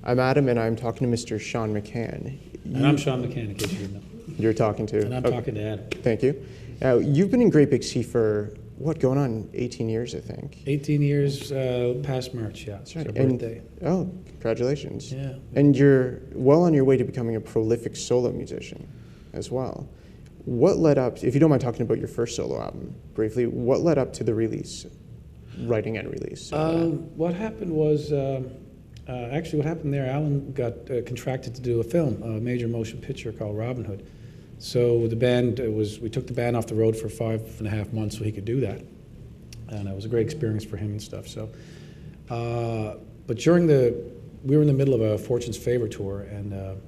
I'm Adam, and I'm talking to Mr. Séan McCann. And I'm Séan McCann, in case you didn't know. You're talking to? And I'm talking to Adam. Thank you. Now, you've been in Great Big Sea for, what, going on 18 years, I think? 18 years past March, yeah. That's right. It's our birthday. Oh, congratulations. Yeah. And you're well on your way to becoming a prolific solo musician as well. What led up, if you don't mind talking about your first solo album briefly, what led up to the release, writing and release? What happened was, actually what happened there, Alan got contracted to do a film, a major motion picture called Robin Hood. So the band we took the band off the road for 5.5 months so he could do that. And it was a great experience for him and stuff. So, but we were in the middle of a Fortune's Favor tour, and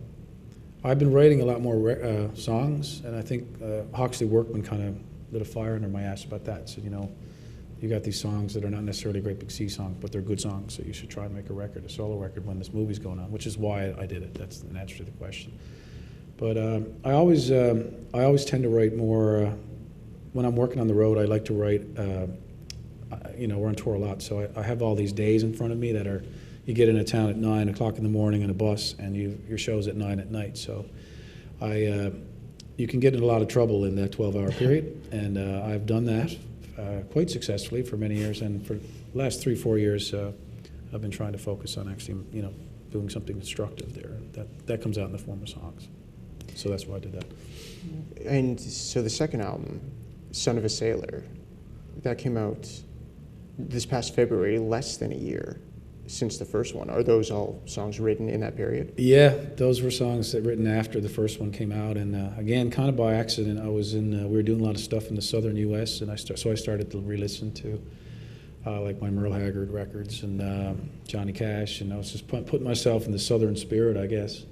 I've been writing a lot more songs, and I think Hawksley Workman kind of lit a fire under my ass about that. So, you know, you got these songs that are not necessarily Great Big Sea songs, but they're good songs, so you should try and make a record, a solo record, when this movie's going on, which is why I did it. That's an answer to the question. But I always tend to write more, when I'm working on the road, I like to write, you know, we're on tour a lot, so I have all these days in front of me that are, you get into town at 9 o'clock in the morning in a bus, and your show's at 9 at night, so you can get in a lot of trouble in that 12-hour period, and I've done that quite successfully for many years, and for the last 3-4 years, I've been trying to focus on actually, you know, doing something constructive there. That comes out in the form of songs. So that's why I did that. And so the second album, Son of a Sailor, that came out this past February, less than a year since the first one. Are those all songs written in that period? Yeah, those were songs that written after the first one came out, and again, kind of by accident, I was in. We were doing a lot of stuff in the southern U.S., and so I started to re-listen to like my Merle Haggard records and Johnny Cash, and I was just putting myself in the southern spirit, I guess.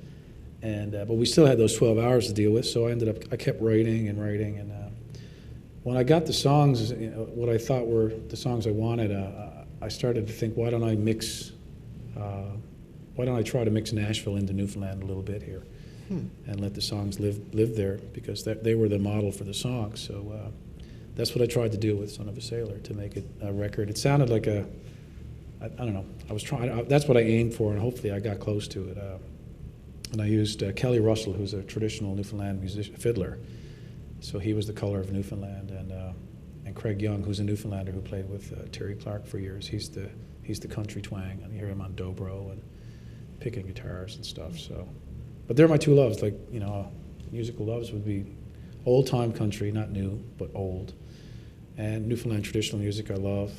And but we still had those 12 hours to deal with, so I kept writing, and when I got the songs, you know, what I thought were the songs I wanted, I started to think, why don't I try to mix Nashville into Newfoundland a little bit here, and let the songs live there, because they were the model for the songs. So that's what I tried to do with Son of a Sailor, to make it a record. It sounded like I don't know, I was trying, that's what I aimed for, and hopefully I got close to it. And I used Kelly Russell, who's a traditional Newfoundland musician, fiddler. So he was the color of Newfoundland, and Craig Young, who's a Newfoundlander who played with Terry Clark for years. He's the country twang, and you hear him on dobro and picking guitars and stuff. So, but they're my two loves. Like, you know, musical loves would be old time country, not new, but old, and Newfoundland traditional music I love.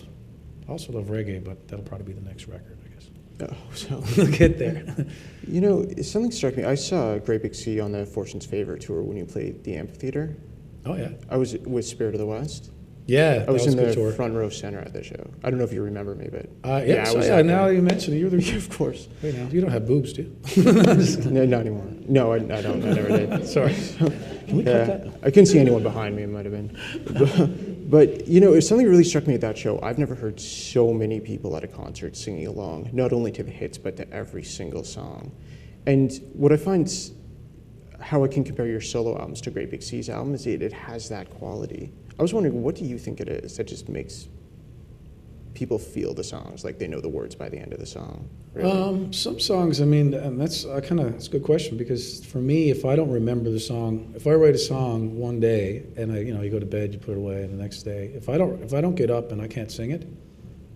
I also love reggae, but that'll probably be the next record, I guess. Oh, so we'll get there. You know, something struck me. I saw Great Big Sea on the Fortune's Favor tour when you played the amphitheater. Oh, yeah. I was with Spirit of the West. Yeah, I was in the tour. front row center at the show. I don't know if you remember me, but yeah, I was. Now you mention it, you're the. Of course. Wait, now you don't have boobs, do you? No, not anymore. No, I don't. I never did. Sorry. Can we cut that? I couldn't see anyone behind me. It might have been. But you know, something really struck me at that show. I've never heard so many people at a concert singing along, not only to the hits, but to every single song. And what I find, how I can compare your solo albums to Great Big Sea's album, is it has that quality. I was wondering, what do you think it is that just makes people feel the songs like they know the words by the end of the song? Really? Some songs, I mean, that's a good question, because for me, if I don't remember the song, if I write a song one day and you go to bed, you put it away, and the next day, if I don't get up and I can't sing it,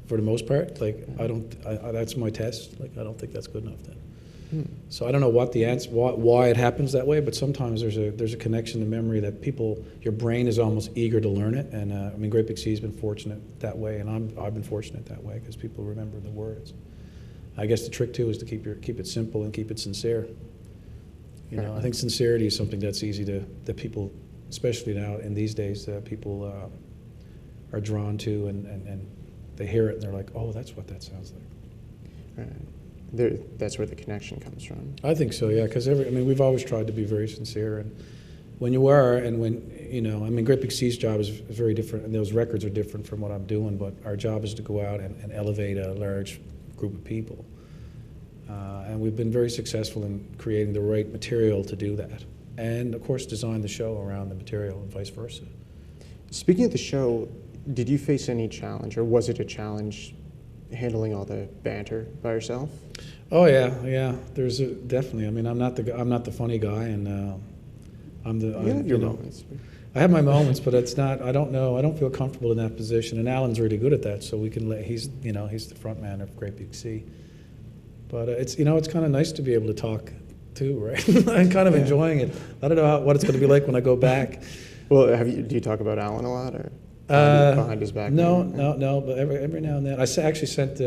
for the most part, like that's my test. Like, I don't think that's good enough then. So I don't know what the answer, why it happens that way, but sometimes there's a connection to memory that your brain is almost eager to learn it, and I mean, Great Big Sea's been fortunate that way, and I've been fortunate that way, because people remember the words. I guess the trick too is to keep it simple and keep it sincere. You know, I think sincerity is something that's easy that people, especially now in these days, people are drawn to, and they hear it and they're like, oh, that's what that sounds like. Right. That's where the connection comes from. I think so, yeah, because we've always tried to be very sincere, and when you are, and when, you know, I mean, Great Big Sea's job is very different, and those records are different from what I'm doing, but our job is to go out and elevate a large group of people, and we've been very successful in creating the right material to do that, and of course design the show around the material and vice versa. Speaking of the show, did you face any challenge, or was it a challenge handling all the banter by yourself? Oh yeah, yeah. There's definitely. I mean, I'm not the funny guy, and You have your moments. I have my moments, but it's not. I don't know. I don't feel comfortable in that position, and Alan's really good at that. So we can let. He's the front man of Great Big Sea. But it's kind of nice to be able to talk too, right? I'm kind of enjoying it. I don't know what it's going to be like when I go back. Well, do you talk about Alan a lot, or behind his back? No, no. But every now and then, I actually sent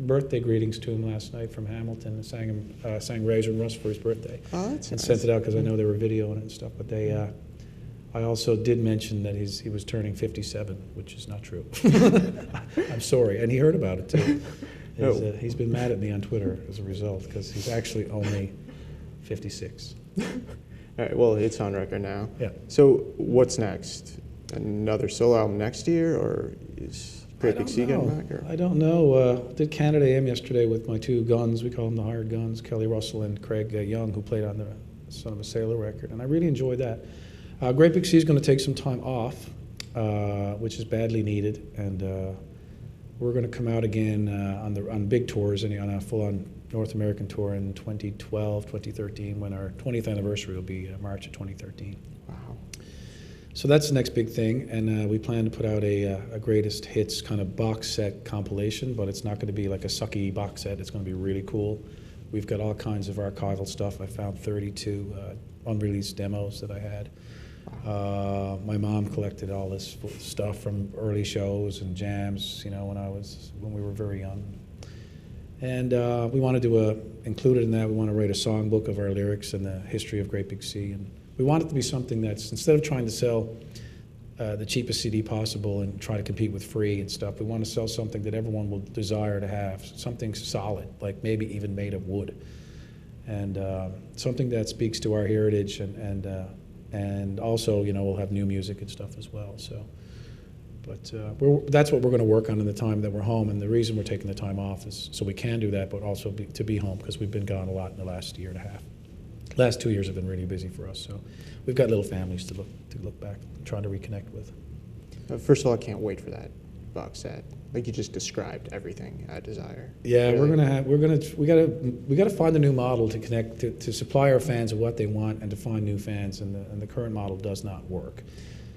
birthday greetings to him last night from Hamilton, and sang Razor and Rust for his birthday, Oh, that's and nice. sent it out because I know they were videoing it and stuff. But I also did mention that he was turning 57, which is not true. I'm sorry, and he heard about it too. He's been mad at me on Twitter as a result because he's actually only 56. All right. Well, it's on record now. Yeah. So what's next? Another solo album next year, or is Great Big Sea getting back? Or? I don't know. Did Canada AM yesterday with my two guns. We call them the hired guns, Kelly Russell and Craig Young, who played on the Son of a Sailor record, and I really enjoyed that. Great Big Sea is going to take some time off, which is badly needed, and we're going to come out again on big tours, on a full-on North American tour in 2012, 2013, when our 20th anniversary will be March of 2013. Wow. So that's the next big thing, and we plan to put out a greatest hits kind of box set compilation, but it's not going to be like a sucky box set. It's going to be really cool. We've got all kinds of archival stuff. I found 32 unreleased demos that I had. My mom collected all this stuff from early shows and jams, when we were very young. And we want to included in that, we want to write a songbook of our lyrics and the history of Great Big Sea. And we want it to be something that's, instead of trying to sell the cheapest CD possible and try to compete with free and stuff, we want to sell something that everyone will desire to have, something solid, like maybe even made of wood. And something that speaks to our heritage and also, we'll have new music and stuff as well. So, but that's what we're going to work on in the time that we're home. And the reason we're taking the time off is so we can do that, but also to be home, because we've been gone a lot in the last year and a half. Last 2 years have been really busy for us. So we've got little families to look back, trying to reconnect with. First of all, I can't wait for that box set. Like you just described everything I desire. Yeah, really. we gotta find a new model to connect to supply our fans with what they want and to find new fans, and the current model does not work.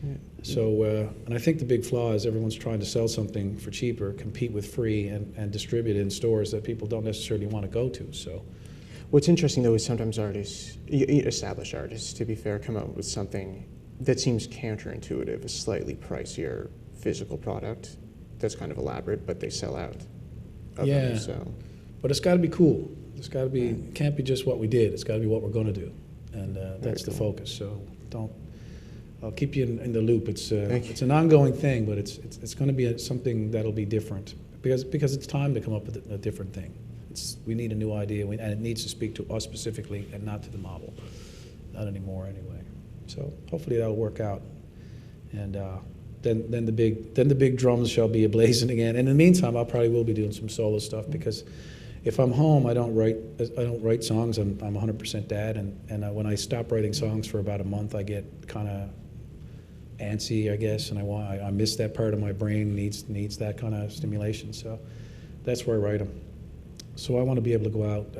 Yeah. So and I think the big flaw is everyone's trying to sell something for cheaper, compete with free, and distribute it in stores that people don't necessarily want to go to. So What's interesting though is sometimes artists, established artists, to be fair, come up with something that seems counterintuitive, a slightly pricier physical product that's kind of elaborate, but they sell out. Yeah. Them, so. But it's got to be cool. It's got to be. It can't be just what we did. It's got to be what we're going to do, and that's the focus. So I'll keep you in the loop. It's an ongoing thing, but it's going to be something that'll be different because it's time to come up with a different thing. We need a new idea, and it needs to speak to us specifically and not to the model. Not anymore, anyway. So hopefully that'll work out, and then the big drums shall be ablazing again. And in the meantime, I probably will be doing some solo stuff because if I'm home, I don't write songs. I'm 100% dad, and when I stop writing songs for about a month, I get kind of antsy, I guess, and I miss that part of my brain needs that kind of stimulation. So that's where I write them. So I want to be able to go out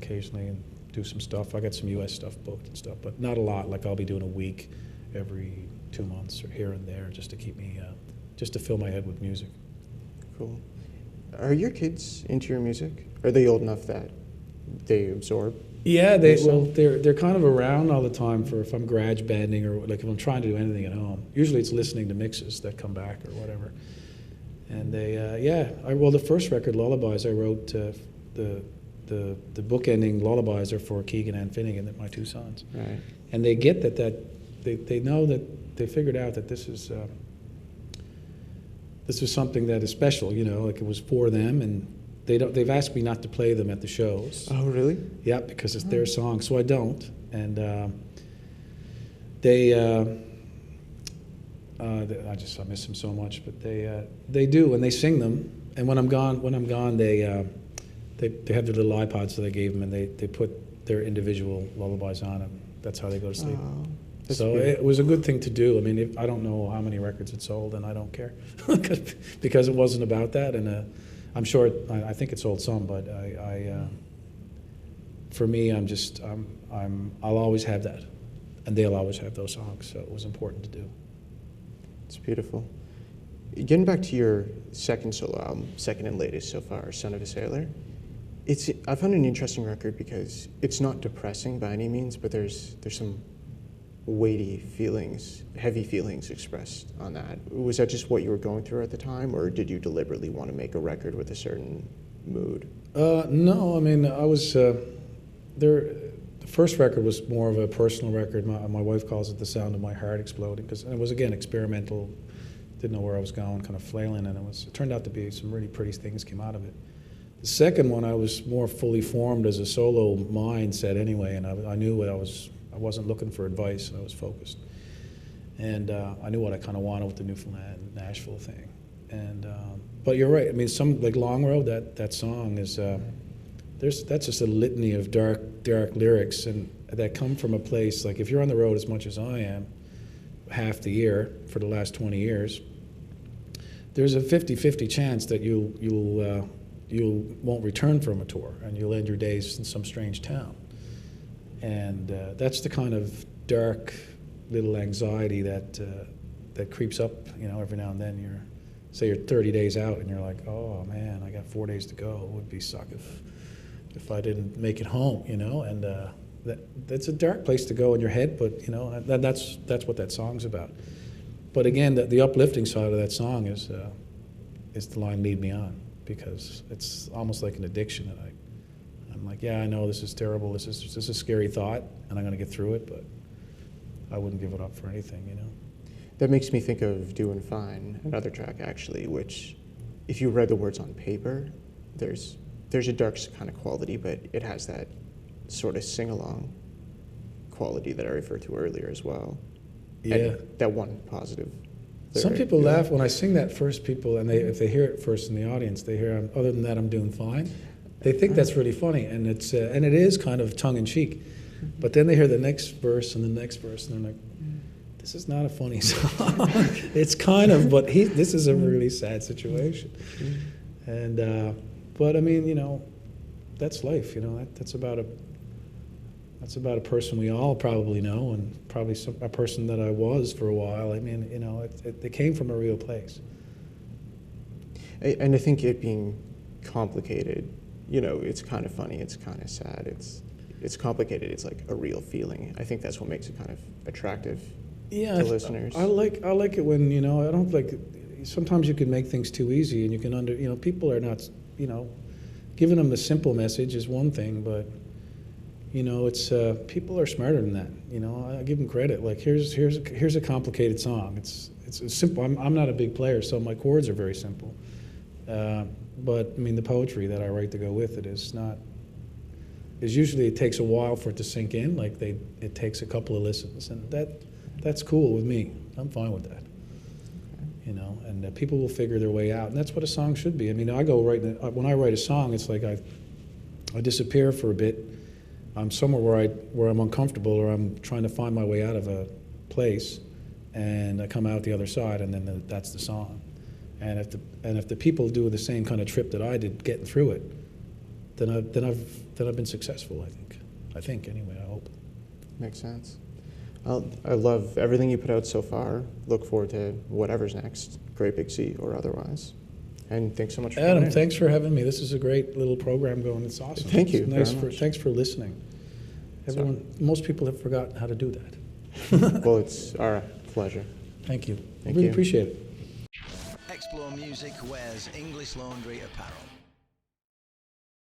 occasionally and do some stuff. I got some U.S. stuff booked and stuff, but not a lot. Like I'll be doing a week every 2 months or here and there, just to keep me, just to fill my head with music. Cool. Are your kids into your music? Are they old enough that they absorb? Yeah, they're kind of around all the time for if I'm garage banding or like if I'm trying to do anything at home. Usually it's listening to mixes that come back or whatever. And they, the first record, Lullabies, I wrote the bookending lullabies are for Keegan and Finnegan, my two sons. Right. And they get that they know that they figured out that this is something that is special, like it was for them, and they've asked me not to play them at the shows. Oh, really? Yeah, because it's their song, so I don't. And I miss them so much, but they do, and they sing them. And when I'm gone, they have their little iPods that I gave them, and they put their individual lullabies on them. That's how they go to sleep. Oh, So it was a good thing to do. I mean, I don't know how many records it sold, and I don't care because it wasn't about that. And I'm sure I think it sold some, but for me, I'll always have that, and they'll always have those songs. So it was important to do. It's beautiful. Getting back to your second solo album, second and latest so far, Son of a Sailor, I found an interesting record because it's not depressing by any means, but there's some weighty feelings, heavy feelings expressed on that. Was that just what you were going through at the time, or did you deliberately want to make a record with a certain mood? No, I mean, I was there. The first record was more of a personal record. My wife calls it the sound of my heart exploding, because it was, again, experimental. Didn't know where I was going, kind of flailing, and it turned out to be some really pretty things came out of it. The second one, I was more fully formed as a solo mindset anyway, and I knew what I wasn't looking for advice, and I was focused. And I knew what I kind of wanted with the Newfoundland, Nashville thing. And but you're right. I mean, some like Long Road, that song is that's just a litany of dark lyrics, and that come from a place like, if you're on the road as much as I am, half the year for the last 20 years, there's a 50-50 chance that you won't return from a tour, and you'll end your days in some strange town. And that's the kind of dark little anxiety that creeps up, every now and then. Say you're 30 days out and you're like, oh man, I got 4 days to go. It would be suck if I didn't make it home, and that's a dark place to go in your head, but that's what that song's about. But again, the uplifting side of that song is the line "Lead Me On," because it's almost like an addiction, and I'm like, yeah, I know this is terrible, this is a scary thought, and I'm going to get through it, but I wouldn't give it up for anything, That makes me think of Doing Fine, another track actually, which, if you read the words on paper, there's a dark kind of quality, but it has that sort of sing-along quality that I referred to earlier as well. Yeah. And that one positive lyric. Some people laugh when I sing that first, and if they hear it first in the audience, they hear, other than that, I'm doing fine. They think that's really funny, and it is kind of tongue-in-cheek. But then they hear the next verse and the next verse, and they're like, this is not a funny song. It's kind of, but this is a really sad situation. And but I mean, that's life. That's about a person we all probably know, and probably a person that I was for a while. I mean, it came from a real place. And I think it being complicated, it's kind of funny, it's kind of sad, it's complicated, it's like a real feeling. I think that's what makes it kind of attractive to listeners. I like it when, I don't like, sometimes you can make things too easy, and you can people are not, giving them the simple message is one thing, but it's people are smarter than that. I give them credit. Like, here's a complicated song. It's simple. I'm not a big player, so my chords are very simple. But I mean, the poetry that I write to go with it is usually, it takes a while for it to sink in. Like, it takes a couple of listens, and that's cool with me. I'm fine with that. And people will figure their way out, and that's what a song should be. I mean, when I write a song, it's like I disappear for a bit. I'm somewhere where I'm uncomfortable, or I'm trying to find my way out of a place, and I come out the other side, and then that's the song. And if the people do the same kind of trip that I did, getting through it, then I've been successful. I think anyway. I hope. Makes sense. I love everything you put out so far. Look forward to whatever's next, Great Big Sea or otherwise. And thanks so much for Adam, coming in. Thanks for having me. This is a great little program going. It's awesome. Thank you. Thanks for listening. Most people have forgotten how to do that. Well, it's our pleasure. Thank you. Thank I really you. appreciate it. ExploreMusic wears English Laundry apparel.